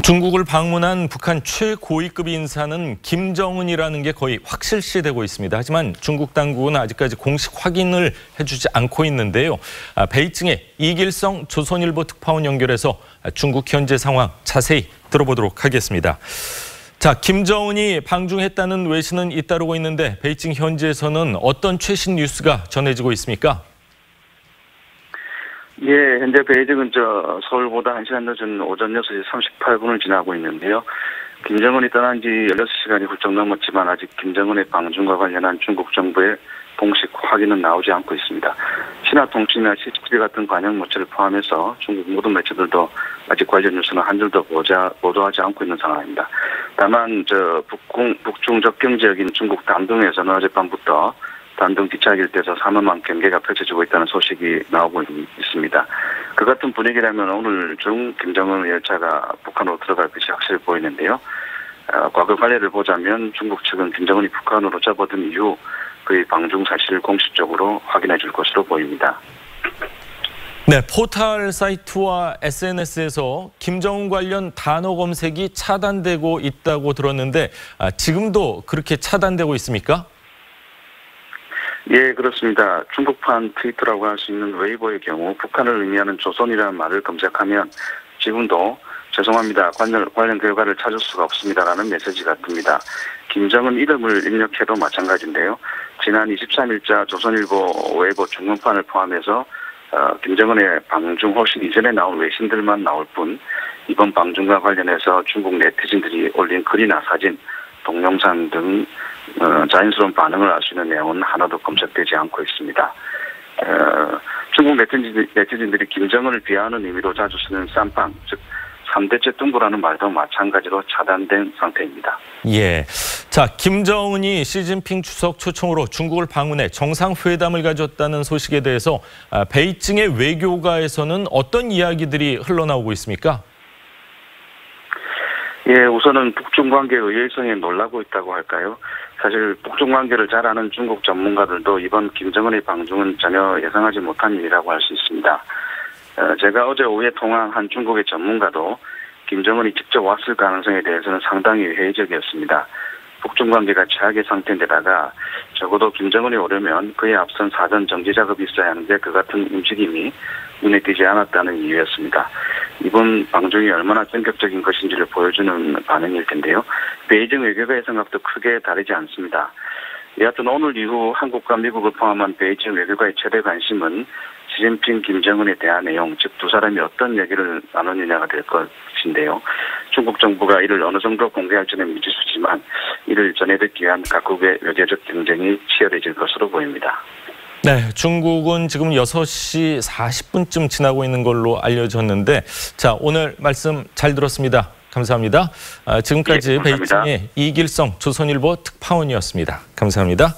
중국을 방문한 북한 최고위급 인사는 김정은이라는 게 거의 확실시되고 있습니다. 하지만 중국 당국은 아직까지 공식 확인을 해주지 않고 있는데요. 베이징의 이길성 조선일보 특파원 연결해서 중국 현재 상황 자세히 들어보도록 하겠습니다. 자, 김정은이 방중했다는 외신은 잇따르고 있는데 베이징 현지에서는 어떤 최신 뉴스가 전해지고 있습니까? 예, 현재 베이징은 서울보다 1시간 늦은 오전 6시 38분을 지나고 있는데요. 김정은이 떠난 지 16시간이 훌쩍 넘었지만 아직 김정은의 방중과 관련한 중국 정부의 공식 확인은 나오지 않고 있습니다. 신화통신이나 CCTV 같은 관영 매체를 포함해서 중국 모든 매체들도 아직 관련 뉴스는 한 줄도 보도하지 않고 있는 상황입니다. 다만 북중 접경 지역인 중국 단둥에서는 어젯밤부터 단둥 기차 일대에서 삼엄한 경계가 펼쳐지고 있다는 소식이 나오고 있습니다. 그 같은 분위기라면 오늘 중 김정은 열차가 북한으로 들어갈 것이 확실히 보이는데요. 과거 관례를 보자면 중국 측은 김정은이 북한으로 접어든 이후 그의 방중 사실을 공식적으로 확인해 줄 것으로 보입니다. 네, 포털 사이트와 SNS에서 김정은 관련 단어 검색이 차단되고 있다고 들었는데 지금도 그렇게 차단되고 있습니까? 예, 그렇습니다. 중국판 트위터라고 할 수 있는 웨이보의 경우 북한을 의미하는 조선이라는 말을 검색하면 지금도 죄송합니다. 관련 결과를 찾을 수가 없습니다라는 메시지가 뜹니다. 김정은 이름을 입력해도 마찬가지인데요. 지난 23일자 조선일보 웨이보 중문판을 포함해서 김정은의 방중 훨씬 이전에 나온 외신들만 나올 뿐 이번 방중과 관련해서 중국 네티즌들이 올린 글이나 사진, 동영상 등 자연스러운 반응을 알 수 있는 내용은 하나도 검색되지 않고 있습니다. 중국 네티즌들이 김정은을 비하하는 의미로 자주 쓰는 쌈방, 즉 3대째 뚱보라는 말도 마찬가지로 차단된 상태입니다. 예, 자, 김정은이 시진핑 주석 초청으로 중국을 방문해 정상회담을 가졌다는 소식에 대해서 베이징의 외교가에서는 어떤 이야기들이 흘러나오고 있습니까? 예, 우선은 북중 관계의 의외성에 놀라고 있다고 할까요? 사실 북중 관계를 잘 아는 중국 전문가들도 이번 김정은의 방중은 전혀 예상하지 못한 일이라고 할 수 있습니다. 제가 어제 오후에 통화한 한 중국의 전문가도 김정은이 직접 왔을 가능성에 대해서는 상당히 회의적이었습니다. 북중 관계가 최악의 상태인데다가 적어도 김정은이 오려면 그에 앞선 사전 정지 작업이 있어야 하는데 그 같은 움직임이 눈에 띄지 않았다는 이유였습니다. 이번 방중이 얼마나 전격적인 것인지를 보여주는 반응일 텐데요. 베이징 외교가의 생각도 크게 다르지 않습니다. 여하튼 오늘 이후 한국과 미국을 포함한 베이징 외교가의 최대 관심은 시진핑, 김정은에 대한 내용, 즉 두 사람이 어떤 얘기를 나누느냐가 될 것인데요. 중국 정부가 이를 어느 정도 공개할지는 미지수지만 이를 전해듣기 위한 각국의 외교적 경쟁이 치열해질 것으로 보입니다. 네, 중국은 지금 6시 40분쯤 지나고 있는 걸로 알려졌는데 자, 오늘 말씀 잘 들었습니다. 감사합니다. 지금까지 예, 감사합니다. 베이징의 이길성 조선일보 특파원이었습니다. 감사합니다.